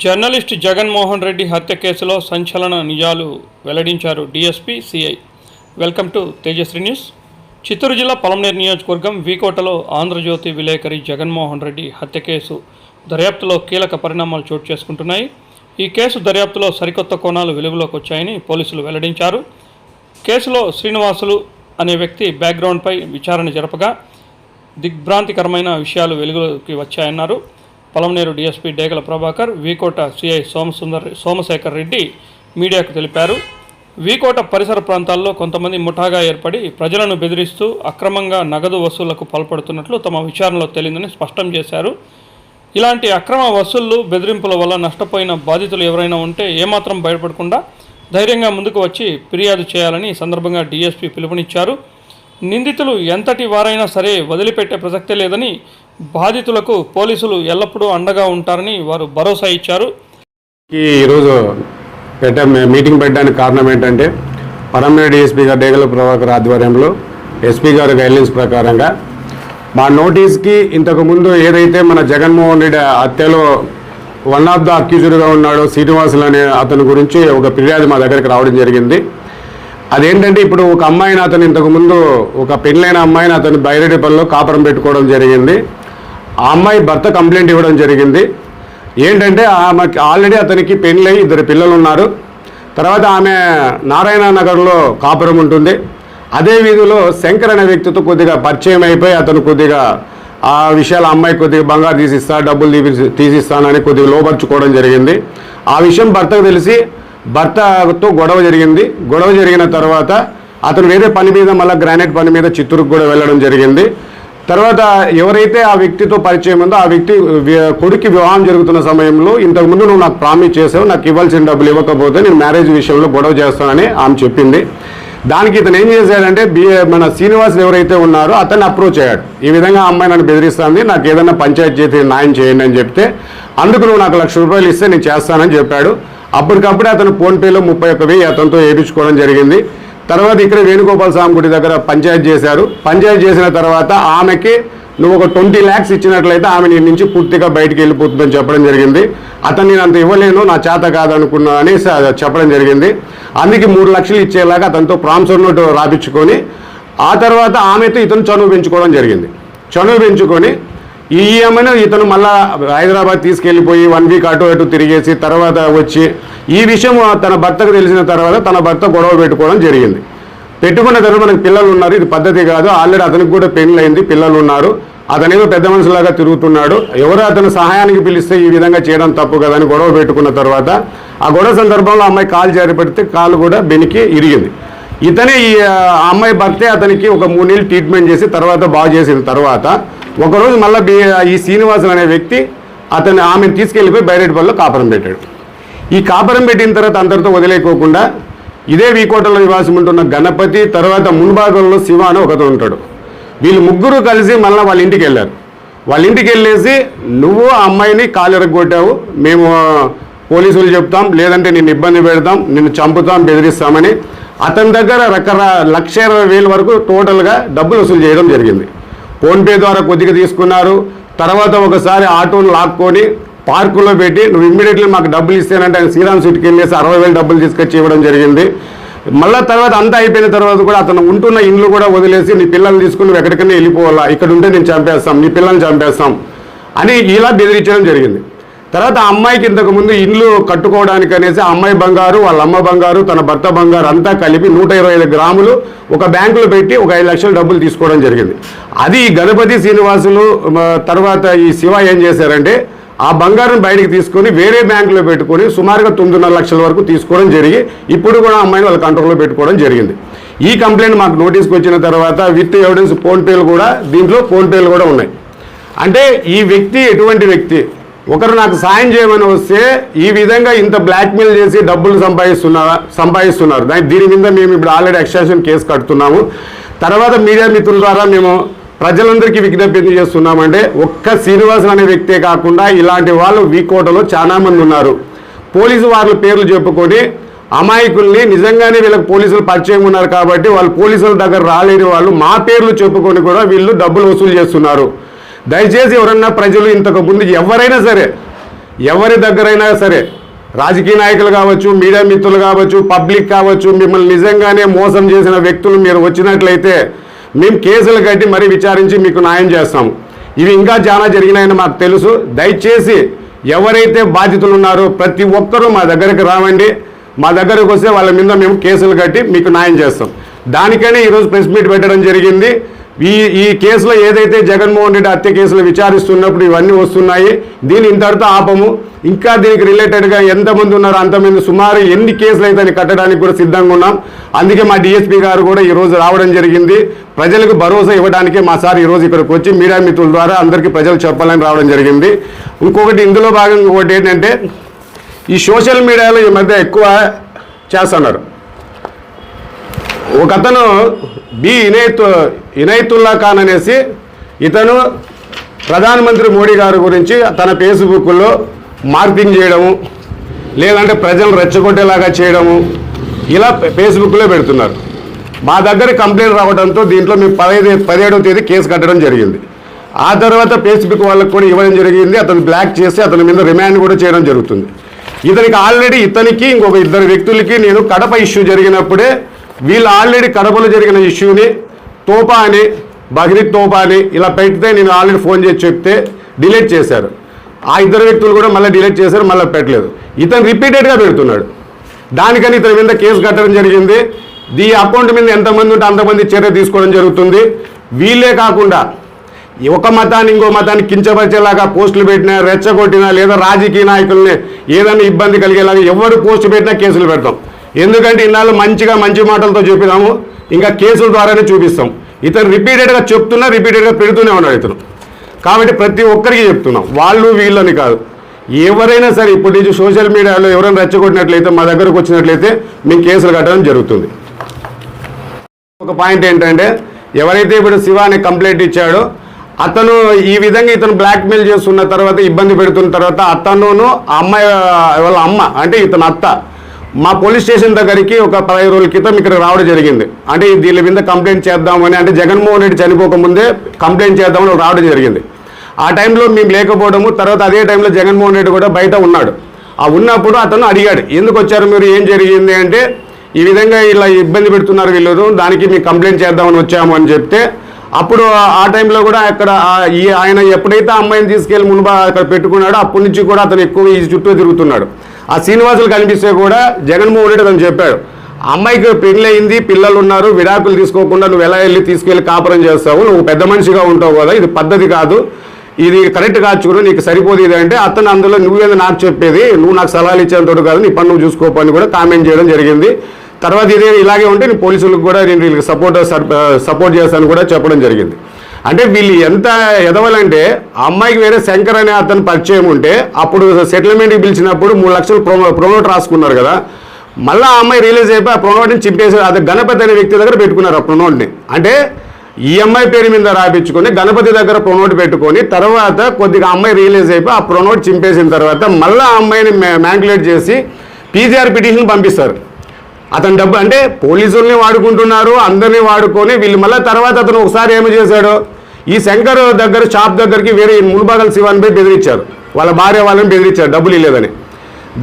Journalist Jaganmohan Reddy హత్య కేసులో సంచలన నిజాలు వెల్లడించారు DSP CI. Welcome to Tejasri news. Chittoor జిల్లా పలమనేరు నియోజకవర్గం వీకోటలో ఆంధ్రజ్యోతి విలేకరి జగన్మోహన్ రెడ్డి హత్య కేసు దర్యాప్తులో కీలక పరిణామాలు చోటు చేసుకుంటున్నాయి. ఈ కేసు దర్యాప్తులో సరికొత్త కోణాలు వెలుగులోకి వచ్చాయని పోలీసులు వెల్లడించారు. కేసులో శ్రీనివాసులు అనే వ్యక్తి బ్యాక్గ్రౌండ్పై విచారణ జరపగా దిగ్భ్రాంతికరమైన విషయాలు వెలుగులోకి వచ్చాయన్నారు. పలమనేరు డీఎస్పీ డేగల ప్రభాకర్, వీకోట సిఐ సోమశేఖర్ రెడ్డి మీడియాకు తెలిపారు. వీకోట పరిసర ప్రాంతాల్లో కొంతమంది ముఠాగా ఏర్పడి ప్రజలను బెదిరిస్తూ అక్రమంగా నగదు వసూళ్లకు పాల్పడుతున్నట్లు తమ విచారణలో తేలిందని స్పష్టం చేశారు. ఇలాంటి అక్రమ వసూళ్లు, బెదిరింపుల వల్ల నష్టపోయిన బాధితులు ఎవరైనా ఉంటే ఏమాత్రం భయపడకుండా ధైర్యంగా ముందుకు వచ్చి ఫిర్యాదు చేయాలని సందర్భంగా డీఎస్పీ పిలుపునిచ్చారు. నిందితులు ఎంతటి వారైనా సరే వదిలిపెట్టే ప్రసక్తే లేదని, బాధితులకు పోలీసులు ఎల్లప్పుడూ అండగా ఉంటారని వారు భరోసా ఇచ్చారు. ఈరోజు మీటింగ్ పెట్టడానికి కారణం ఏంటంటే పలమనేరు డీఎస్పీ గారు డేగల ప్రభాకర్ ఆధ్వర్యంలో ఎస్పీ గారి గైడ్లైన్స్ ప్రకారంగా మా నోటీస్కి ఇంతకుముందు ఏదైతే మన జగన్మోహన్ రెడ్డి హత్యలో వన్ ఆఫ్ ద అక్యూజ్డ్గా ఉన్నాడో శ్రీనివాసులు అనే అతని గురించి ఒక ఫిర్యాదు మా దగ్గరికి రావడం జరిగింది. అదేంటంటే ఇప్పుడు ఒక అమ్మాయిని అతను ఇంతకుముందు ఒక పెళ్ళైన అమ్మాయిని అతను బైరెడ్డిపల్లిలో కాపురం పెట్టుకోవడం జరిగింది. ఆ అమ్మాయి భర్త కంప్లైంట్ ఇవ్వడం జరిగింది. ఏంటంటే ఆమెకి ఆల్రెడీ అతనికి పెళ్ళై 2 పిల్లలు ఉన్నారు. తర్వాత ఆమె నారాయణ నగర్లో కాపురం ఉంటుంది. అదే వీధిలో శంకర్ అనే వ్యక్తితో కొద్దిగా పరిచయం అయిపోయి అతను కొద్దిగా ఆ విషయాలు అమ్మాయి కొద్దిగా బంగారు తీసిస్తా, డబ్బులు తీసిస్తానని కొద్దిగా లోపరుచుకోవడం జరిగింది. ఆ విషయం భర్తకు తెలిసి భర్తతో గొడవ జరిగింది. గొడవ జరిగిన తర్వాత అతను వేరే పని మీద మళ్ళీ గ్రానైట్ పని మీద చిత్తూరుకు కూడా వెళ్ళడం జరిగింది. తర్వాత ఎవరైతే ఆ వ్యక్తితో పరిచయం ఉందో ఆ వ్యక్తి కొడుకు వివాహం జరుగుతున్న సమయంలో ఇంతకుముందు నువ్వు నాకు ప్రామిస్ చేసావు, నాకు ఇవ్వాల్సిన డబ్బులు ఇవ్వకపోతే నేను మ్యారేజ్ విషయంలో గొడవ చేస్తానని ఆమె చెప్పింది. దానికి ఇతను ఏం చేశాడంటే మన శ్రీనివాసులు ఎవరైతే ఉన్నారో అతన్ని అప్రోచ్ అయ్యాడు. ఈ విధంగా ఆ అమ్మాయి నన్ను బెదిరిస్తుంది, నాకు ఏదైనా పంచాయతీ చేసి న్యాయం చేయండి అని చెప్తే అందుకు నువ్వు నాకు ₹1,00,000 ఇస్తే నేను చేస్తానని చెప్పాడు. అప్పటికప్పుడే అతను ఫోన్పేలో 31,000 అతనితో వేయించుకోవడం జరిగింది. తర్వాత ఇక్కడ వేణుగోపాల స్వామి గుడి దగ్గర పంచాయతీ చేశారు. పంచాయతీ చేసిన తర్వాత ఆమెకి నువ్వు ఒక 20 lakhs ఇచ్చినట్లయితే ఆమె నీ నుంచి పూర్తిగా బయటికి వెళ్ళిపోతుందని చెప్పడం జరిగింది. అతను నేను అంత ఇవ్వలేను, నా చేత కాదనుకున్నా అనేసి చెప్పడం జరిగింది. అందుకే 3 లక్షలు ఇచ్చేలాగా అతనితో ప్రామిసరీ నోట్ రాపించుకొని ఆ తర్వాత ఆమెతో ఇతను చనువు పెంచుకోవడం జరిగింది. చనువు పెంచుకొని ఈ ఈఎంఐను ఇతను మళ్ళా హైదరాబాద్ తీసుకెళ్ళిపోయి 1 వీక్ అటు అటు తిరిగేసి తర్వాత వచ్చి ఈ విషయం తన భర్తకు తెలిసిన తర్వాత తన భర్త గొడవ పెట్టుకోవడం జరిగింది. పెట్టుకున్న తర్వాత మనకు పిల్లలు ఉన్నారు, ఇది పద్ధతి కాదు, ఆల్రెడీ అతనికి కూడా పెళ్ళయింది, పిల్లలు ఉన్నారు, అతనేదో పెద్ద మనుషులాగా తిరుగుతున్నాడు, ఎవరు అతను సహాయానికి పిలిస్తే ఈ విధంగా చేయడం తప్పు కదా అని గొడవ పెట్టుకున్న తర్వాత ఆ గొడవ సందర్భంలో అమ్మాయి కాలు జారిపడితే కాలు కూడా బెనికి ఇరిగింది. ఇతనే ఈ అమ్మాయి భర్తే అతనికి ఒక 3 నెలలు ట్రీట్మెంట్ చేసి తర్వాత బాగు చేసిన తర్వాత ఒకరోజు మళ్ళీ ఈ శ్రీనివాసులు అనే వ్యక్తి ఆమెను తీసుకెళ్ళిపోయి బైరెడ్డిపల్లిలో కాపురం పెట్టాడు. ఈ కాపురం పెట్టిన తర్వాత అందరితో వదిలేకోకుండా ఇదే వీకోటలో నివాసం ఉంటున్న గణపతి, తర్వాత మున్భాగంలో శివ అని ఒకతను ఉంటాడు. వీళ్ళు ముగ్గురు కలిసి మళ్ళీ వాళ్ళ ఇంటికి వెళ్ళారు. వాళ్ళ ఇంటికి వెళ్ళేసి నువ్వు ఆ అమ్మాయిని కాలు ఎరగొట్టావు, మేము పోలీసులు చెప్తాం, లేదంటే నిన్ను ఇబ్బంది పెడతాం, నిన్ను చంపుతాం, బెదిరిస్తామని అతని దగ్గర ₹1,20,000 వరకు టోటల్గా డబ్బులు వసూలు చేయడం జరిగింది. ఫోన్పే ద్వారా కొద్దిగా తీసుకున్నారు. తర్వాత ఒకసారి ఆటోను లాక్కొని పార్కులో పెట్టి నువ్వు ఇమ్మీడియట్లీ మాకు డబ్బులు ఇస్తేనంటే ఆయన శ్రీరామ్ సిటీకి వెళ్ళేసి 60,000 డబ్బులు తీసుకొచ్చి ఇవ్వడం జరిగింది. మళ్ళీ తర్వాత అంతా అయిపోయిన తర్వాత కూడా అతను ఉంటున్న ఇండ్లు కూడా వదిలేసి నీ పిల్లల్ని తీసుకుని నువ్వు ఎక్కడికైనా వెళ్ళిపోవాలా, ఇక్కడ ఉంటే నేను చంపేస్తాం, నీ పిల్లల్ని చంపేస్తాం అని ఇలా బెదిరించడం జరిగింది. తర్వాత ఆ అమ్మాయికి ఇంతకుముందు ఇండ్లు కట్టుకోవడానికి అనేసి ఆ అమ్మాయి బంగారు, వాళ్ళ అమ్మ బంగారు, తన భర్త బంగారు అంతా కలిపి 125 గ్రాములు ఒక బ్యాంకులో పెట్టి ఒక 5 లక్షల డబ్బులు తీసుకోవడం జరిగింది. అది ఈ గణపతి, శ్రీనివాసులు తర్వాత ఈ శివ ఏం చేశారంటే ఆ బంగారం బయటికి తీసుకొని వేరే బ్యాంకులో పెట్టుకొని సుమారుగా 9.5 లక్షల వరకు తీసుకోవడం జరిగి ఇప్పుడు కూడా అమ్మాయిని వాళ్ళ కంట్రోల్లో పెట్టుకోవడం జరిగింది. ఈ కంప్లైంట్ మాకు నోటీస్కి వచ్చిన తర్వాత విత్ ఎవిడెన్స్ ఫోన్పేలు కూడా దీంట్లో ఫోన్పేలు కూడా ఉన్నాయి. అంటే ఈ వ్యక్తి ఎటువంటి వ్యక్తి, ఒకరు నాకు సాయం చేయమని వస్తే ఈ విధంగా ఇంత బ్లాక్మెయిల్ చేసి డబ్బులు సంపాదిస్తున్నారు. దీని మీద మేము ఇప్పుడు ఆల్రెడీ ఎక్స్టెన్షన్ కేసు కడుతున్నాము. తర్వాత మీడియా మిత్రుల ద్వారా మేము ప్రజలందరికీ విజ్ఞప్తి చేస్తున్నామంటే ఒక్క శ్రీనివాసులు అనే వ్యక్తే కాకుండా ఇలాంటి వాళ్ళు వీకోటలో చాలా మంది ఉన్నారు. పోలీసు వాళ్ళ పేర్లు చెప్పుకొని అమాయకుల్ని నిజంగానే వీళ్ళకి పోలీసులు పరిచయం ఉన్నారు కాబట్టి వాళ్ళు పోలీసుల దగ్గర రాలేని వాళ్ళు మా పేర్లు చెప్పుకొని కూడా వీళ్ళు డబ్బులు వసూలు చేస్తున్నారు. దయచేసి ఎవరన్నా ప్రజలు ఇంతకు ముందు ఎవరైనా సరే ఎవరి దగ్గరైనా సరే రాజకీయ నాయకులు కావచ్చు, మీడియా మిత్రులు కావచ్చు, పబ్లిక్ కావచ్చు, మిమ్మల్ని నిజంగానే మోసం చేసిన వ్యక్తులు మీరు వచ్చినట్లయితే మేము కేసులు కట్టి మరీ విచారించి మీకు న్యాయం చేస్తాము. ఇవి ఇంకా చాలా జరిగినాయని మాకు తెలుసు. దయచేసి ఎవరైతే బాధితులు ఉన్నారో ప్రతి ఒక్కరూ మా దగ్గరికి రావండి. మా దగ్గరకు వస్తే వాళ్ళ మీద మేము కేసులు కట్టి మీకు న్యాయం చేస్తాం. దానికనే ఈరోజు ప్రెస్ మీట్ పెట్టడం జరిగింది. ఈ కేసులో ఏదైతే జగన్మోహన్ రెడ్డి హత్య కేసులు విచారిస్తున్నప్పుడు ఇవన్నీ వస్తున్నాయి. దీన్ని ఇంతటితో ఆపము. ఇంకా దీనికి రిలేటెడ్గా ఎంతమంది ఉన్నారో అంతమంది సుమారు ఎన్ని కేసులు అయితే కట్టడానికి కూడా సిద్ధంగా ఉన్నాం. అందుకే మా డిఎస్పీ గారు కూడా ఈరోజు రావడం జరిగింది. ప్రజలకు భరోసా ఇవ్వడానికే మా సార్ ఈరోజు ఇక్కడికి వచ్చి మీడియా మిత్రుల ద్వారా అందరికీ ప్రజలు చెప్పాలని రావడం జరిగింది. ఇంకొకటి ఇందులో భాగంగా ఒకటి ఏంటంటే ఈ సోషల్ మీడియాలో ఈ మధ్య ఎక్కువ చేస్తున్నారు. ఒక అతను ఇనైతుల్లా ఖాన్ అనేసి ఇతను ప్రధానమంత్రి మోడీ గారి గురించి తన ఫేస్బుక్లో మార్పింగ్ చేయడము, లేదంటే ప్రజలను రెచ్చగొట్టేలాగా చేయడము, ఇలా ఫేస్బుక్లో పెడుతున్నారు. మా దగ్గర కంప్లైంట్ రావడంతో దీంట్లో మేము 17వ తేదీ కేసు కట్టడం జరిగింది. ఆ తర్వాత ఫేస్బుక్ వాళ్ళకు కూడా ఇవ్వడం జరిగింది. అతను బ్లాక్ చేసి అతని మీద రిమాండ్ కూడా చేయడం జరుగుతుంది. ఇతనికి ఇంకొక 2 వ్యక్తులకి నేను కడప ఇష్యూ జరిగినప్పుడే వీళ్ళు ఆల్రెడీ కడపలో జరిగిన ఇష్యూని తోపా అని బహ్రీత్ తోపా అని ఇలా పెడితే నేను ఆల్రెడీ ఫోన్ చేసి చెప్తే డిలీట్ చేశారు. ఆ 2 వ్యక్తులు కూడా మళ్ళీ డిలీట్ చేశారు, మళ్ళీ పెట్టలేదు. ఇతను రిపీటెడ్గా పెడుతున్నాడు. దానికని ఇతని మీద కేసు కట్టడం జరిగింది. ఈ అకౌంట్ మీద ఎంతమంది ఉంటే అంతమంది చర్య తీసుకోవడం జరుగుతుంది. వీళ్ళే కాకుండా ఒక మతాన్ని ఇంకో మతాన్ని కించపరిచేలాగా పోస్టులు పెట్టినా, రెచ్చగొట్టినా, లేదా రాజకీయ నాయకుల్ని ఏదైనా ఇబ్బంది కలిగేలాగా ఎవరు పోస్టు పెట్టినా కేసులు పెడతాం. ఎందుకంటే ఇన్నాళ్ళు మంచి మాటలతో చెప్పినాము, ఇంకా కేసుల ద్వారానే చూపిస్తాం. ఇతను రిపీటెడ్గా రిపీటెడ్గా పెడుతూనే ఉన్నాడు ఇతను. కాబట్టి ప్రతి ఒక్కరికి చెప్తున్నాం, వాళ్ళు వీళ్ళని కాదు, ఎవరైనా సరే ఇప్పుడు నుంచి సోషల్ మీడియాలో ఎవరైనా రెచ్చగొట్టినట్లయితే మా దగ్గరకు వచ్చినట్లయితే మేము కేసులు కట్టడం జరుగుతుంది. ఒక పాయింట్ ఏంటంటే ఎవరైతే ఇప్పుడు శివ అనే కంప్లైంట్ ఇచ్చాడో అతను ఈ విధంగా ఇతను బ్లాక్మెయిల్ చేస్తున్న తర్వాత, ఇబ్బంది పెడుతున్న తర్వాత అతను ఆ అమ్మాయి వాళ్ళ అమ్మ అంటే ఇతను అత్త మా పోలీస్ స్టేషన్ దగ్గరికి ఒక 15 రోజుల క్రితం ఇక్కడ రావడం జరిగింది. అంటే దీని మీద కంప్లైంట్ చేద్దామని, అంటే జగన్మోహన్ రెడ్డి చనిపోకముందే కంప్లైంట్ చేద్దామని రావడం జరిగింది. ఆ టైంలో మేము లేకపోవడము, తర్వాత అదే టైంలో జగన్మోహన్ రెడ్డి కూడా బయట ఉన్నాడు. ఉన్నప్పుడు అతను అడిగాడు, ఎందుకు వచ్చారు మీరు, ఏం జరిగింది అంటే ఈ విధంగా ఇలా ఇబ్బంది పెడుతున్నారు వీళ్ళు, దానికి మేము కంప్లైంట్ చేద్దామని వచ్చాము అని చెప్తే, అప్పుడు ఆ టైంలో కూడా అక్కడ ఆయన ఎప్పుడైతే అమ్మాయిని తీసుకెళ్ళి మునుప అక్కడ పెట్టుకున్నాడో అప్పటి నుంచి కూడా అతను ఎక్కువ ఈ చుట్టూ తిరుగుతున్నాడు. ఆ శ్రీనివాసులు కనిపిస్తే కూడా జగన్మోహన్ రెడ్డి అతను చెప్పాడు, అమ్మాయికి పెళ్ళయింది, పిల్లలు ఉన్నారు, విడాకులు తీసుకోకుండా నువ్వు ఎలా తీసుకెళ్ళి కాపురం చేస్తావు, నువ్వు పెద్ద మనిషిగా ఉంటావు కదా, ఇది పద్ధతి కాదు, ఇది కరెక్ట్ కాదు చూడు, నీకు సరిపోదు ఇది అంటే అతను అందులో నువ్వేదో నాకు చెప్పేది, నువ్వు నాకు సలహాలు ఇచ్చేంతోడు కాదు, నీ పని నువ్వు చూసుకోపని కూడా కామెంట్ చేయడం జరిగింది. తర్వాత ఇలాగే ఉంటే నీ పోలీసులకు కూడా నేను వీళ్ళకి సపోర్ట్ చేస్తాను కూడా చెప్పడం జరిగింది. అంటే వీళ్ళు ఎంత ఎదవాలంటే అమ్మాయికి వేరే శంకర్ అనే అతను పరిచయం ఉంటే అప్పుడు సెటిల్మెంట్కి పిలిచినప్పుడు 3 లక్షలు ప్రొమోట్ రాసుకున్నారు కదా, మళ్ళీ ఆ అమ్మాయి రిలీజ్ అయిపోయి ఆ ప్రొమోట్ని చింపేసి అది గణపతి అనే వ్యక్తి దగ్గర పెట్టుకున్నారు ఆ ప్రొమోట్ని. అంటే ఈ అమ్మాయి పేరు మీద రాయించుకొని గణపతి దగ్గర ప్రొమోట్ పెట్టుకొని తర్వాత కొద్దిగా అమ్మాయి రిలీజ్ అయిపోయి ఆ ప్రొమోట్ చింపేసిన తర్వాత మళ్ళీ ఆ అమ్మాయిని మ్యానిపులేట్ చేసి పీజీఆర్ పిటిషన్ పంపిస్తారు. అతను డబ్బు అంటే పోలీసుల్ని వాడుకుంటున్నారు, అందరినీ వాడుకొని వీళ్ళు మళ్ళీ తర్వాత అతను ఒకసారి ఏమి చేశాడు, ఈ శంకర్ దగ్గర షాప్ దగ్గరికి వేరే మునుబాగల్ శివాని పోయి బెదిరించారు, వాళ్ళ భార్య వాళ్ళని బెదిరించారు డబ్బులు ఇవ్వలేదని.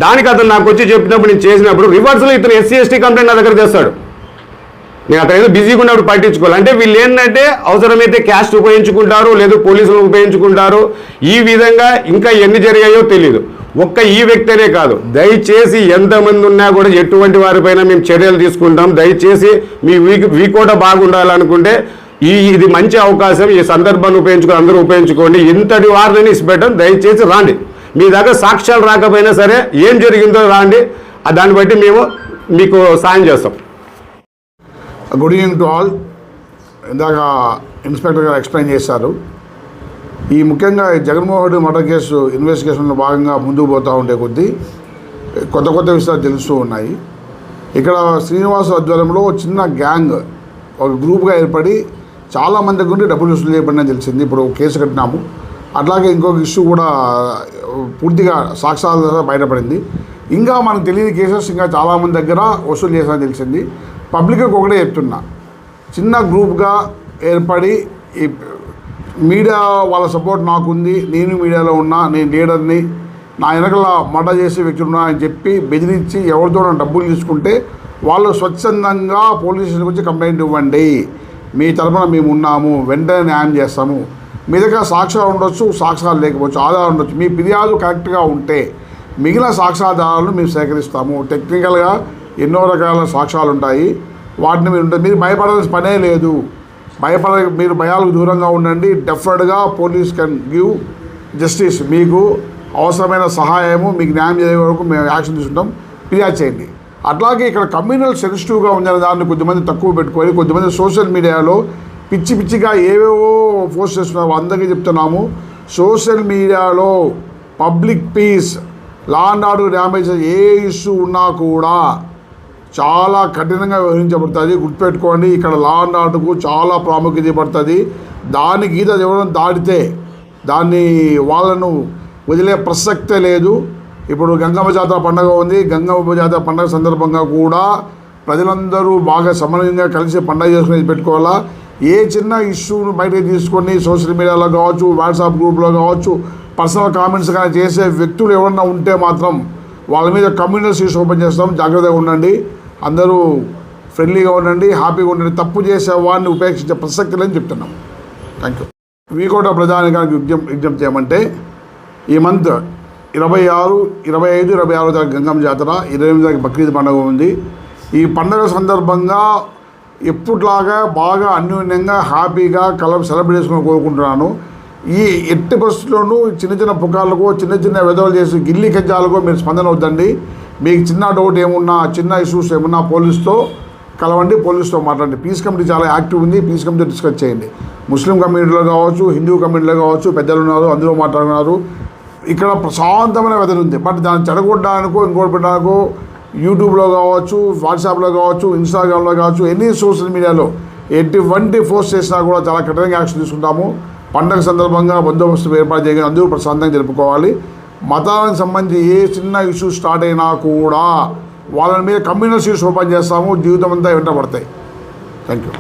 దానికి అతను నాకు వచ్చి చెప్పినప్పుడు నేను చేసినప్పుడు రివర్స్లో ఇతను SC/ST కంప్లైంట్ నా దగ్గర చేస్తాడు. నేను అక్కడ ఏదో బిజీగా ఉన్నప్పుడు పట్టించుకోవాలి. అంటే వీళ్ళు ఏంటంటే అవసరమైతే క్యాస్ట్ ఉపయోగించుకుంటారు, లేదు పోలీసులు ఉపయోగించుకుంటారు. ఈ విధంగా ఇంకా ఎన్ని జరిగాయో తెలియదు. ఒక్క ఈ వ్యక్తినే కాదు, దయచేసి ఎంతమంది ఉన్నా కూడా ఎటువంటి వారిపైన మేము చర్యలు తీసుకుంటాం. దయచేసి మీ వీకోట బాగుండాలనుకుంటే ఇది మంచి అవకాశం, ఈ సందర్భాన్ని ఉపయోగించుకొని అందరూ ఉపయోగించుకోండి. ఇంతటి వారిని ఇచ్చిపెట్టం, దయచేసి రాండి. మీ దగ్గర సాక్ష్యాలు రాకపోయినా సరే ఏం జరిగిందో రాండి, దాన్ని బట్టి మేము మీకు సాయం చేస్తాం. Good evening to all. ఇందాక ఇన్స్పెక్టర్ గారు ఎక్స్ప్లెయిన్ చేశారు. ఈ ముఖ్యంగా జగన్మోహన్ రెడ్డి మర్డర్ కేసు ఇన్వెస్టిగేషన్లో భాగంగా ముందుకు పోతూ ఉండే కొద్దీ కొత్త విషయాలు తెలుస్తూ ఉన్నాయి. ఇక్కడ శ్రీనివాస్ ఆధ్వర్యంలో చిన్న గ్యాంగ్ ఒక గ్రూప్గా ఏర్పడి చాలామంది దగ్గర నుండి డబ్బులు వసూలు చేయబడినని తెలిసింది. ఇప్పుడు కేసు కట్టినాము. అట్లాగే ఇంకొక ఇష్యూ కూడా పూర్తిగా సాక్ష్యాల బయటపడింది. ఇంకా మనకు తెలియని కేసెస్ ఇంకా చాలామంది దగ్గర వసూలు చేశారని తెలిసింది. పబ్లిక్కి ఒకటే చెప్తున్నా, చిన్న గ్రూప్గా ఏర్పడి ఈ మీడియా వాళ్ళ సపోర్ట్ నాకుంది, నేను మీడియాలో ఉన్నా, నేను లీడర్ని, నా వెనకల మర్డర్ చేసే వ్యక్తులు ఉన్నారని చెప్పి బెదిరించి ఎవరితో డబ్బులు తీసుకుంటే వాళ్ళు స్వచ్ఛందంగా పోలీస్ స్టేషన్కి వచ్చి కంప్లైంట్ ఇవ్వండి, మీ తరఫున మేము ఉన్నాము, వెంటనే న్యాయం చేస్తాము. మీ దగ్గర సాక్ష్యాలు ఉండొచ్చు, సాక్ష్యాలు లేకపోవచ్చు, ఆధారాలు ఉండొచ్చు. మీ ఫిర్యాదు కరెక్ట్గా ఉంటే మిగిలిన సాక్ష్యాధారాలను మేము సేకరిస్తాము. టెక్నికల్గా ఎన్నో రకాల సాక్ష్యాలు ఉంటాయి, వాటిని మీరు భయపడాల్సిన పనే లేదు. మీరు భయాలకు దూరంగా ఉండండి. డెఫినెట్గా పోలీస్ కెన్ గివ్ జస్టిస్. మీకు అవసరమైన సహాయము, మీకు న్యాయం చేసే వరకు మేము యాక్షన్ తీసుకుంటాం. ఫిర్యాదు చేయండి. అట్లాగే ఇక్కడ కమ్యూనల్ సెన్సిటివ్గా ఉందని దాన్ని కొద్దిమంది తక్కువ పెట్టుకొని కొద్దిమంది సోషల్ మీడియాలో పిచ్చి పిచ్చిగా ఏవేవో పోస్ట్ చేస్తున్నారు. అందరికీ చెప్తున్నాము, సోషల్ మీడియాలో public peace, law and order damage ఏ ఇష్యూ ఉన్నా కూడా చాలా కఠినంగా వ్యవహరించబడుతుంది. గుర్తుపెట్టుకోండి, ఇక్కడ లా అండ్ ఆర్డర్కు చాలా ప్రాముఖ్యత పడుతుంది. దాని గీత ఎవరైనా దాటితే దాన్ని వాళ్ళను వదిలే ప్రసక్తే లేదు. ఇప్పుడు గంగమ్మ జాతర పండుగ ఉంది. గంగమ్మ జాతర పండుగ సందర్భంగా కూడా ప్రజలందరూ బాగా సమన్వయంగా కలిసి పండుగ చేసుకుని పెట్టుకోవాలా. ఏ చిన్న ఇష్యూను బయటకు తీసుకొని సోషల్ మీడియాలో కావచ్చు, వాట్సాప్ గ్రూప్లో కావచ్చు, పర్సనల్ కామెంట్స్ కానీ చేసే వ్యక్తులు ఎవరన్నా ఉంటే మాత్రం వాళ్ళ మీద కమ్యూనల్ సీట్స్ ఓపెన్ చేస్తాం. జాగ్రత్తగా ఉండండి, అందరూ ఫ్రెండ్లీగా ఉండండి, హ్యాపీగా ఉండండి. తప్పు చేసే వాడిని ఉపేక్షించే ప్రసక్తి లేని చెప్తున్నాం. Thank you. వీకోట ప్రధానికానికి విజ్ఞప్తి చేయమంటే ఈ మంత్ 26, 25, 26 తారీఖు గంగమ్మ జాతర, 28 తారీఖు బక్రీద్ పండుగ ఉంది. ఈ పండుగ సందర్భంగా ఎప్పుట్లాగా బాగా అన్యోన్యంగా హ్యాపీగా సెలబ్రేట్ చేసుకుని కోరుకుంటున్నాను. ఈ ఎట్టి పరిస్థితుల్లోనూ చిన్న చిన్న పుకార్లకు, చిన్న చిన్న విధవలు చేసి గిల్లి కజ్జాలకు మీరు స్పందన వద్దండి. మీకు చిన్న డౌట్ ఏమున్నా, చిన్న ఇష్యూస్ ఏమున్నా పోలీస్తో కలవండి, పోలీస్తో మాట్లాడండి. పీస్ కమిటీ చాలా యాక్టివ్ ఉంది, పీస్ కమిటీ డిస్కస్ చేయండి. ముస్లిం కమ్యూనిటీలో కావచ్చు, హిందూ కమ్యూనిటీలో కావచ్చు, పెద్దలు ఉన్నారు, అందులో మాట్లాడుతున్నారు. ఇక్కడ ప్రశాంతమైన వెదర్ ఉంది. బట్ దాన్ని చెడగొట్టడానికో ఇంకోటి పెట్టడానికో యూట్యూబ్లో కావచ్చు, వాట్సాప్లో కావచ్చు, ఇన్స్టాగ్రామ్లో కావచ్చు, ఎనీ సోషల్ మీడియాలో ఎటువంటి పోస్ట్ చేసినా కూడా చాలా కఠినంగా యాక్షన్ తీసుకుంటాము. పండగ సందర్భంగా బందోబస్తు ఏర్పాటు చేయగా అందరూ ప్రశాంతంగా జరుపుకోవాలి. మతానికి సంబంధించి ఏ చిన్న ఇష్యూ స్టార్ట్ అయినా కూడా వాళ్ళ మీద కమ్యూనల్ సీట్స్ ఓపెన్ చేస్తాము. జీవితం అంతా వెంట పడతాయి. Thank you.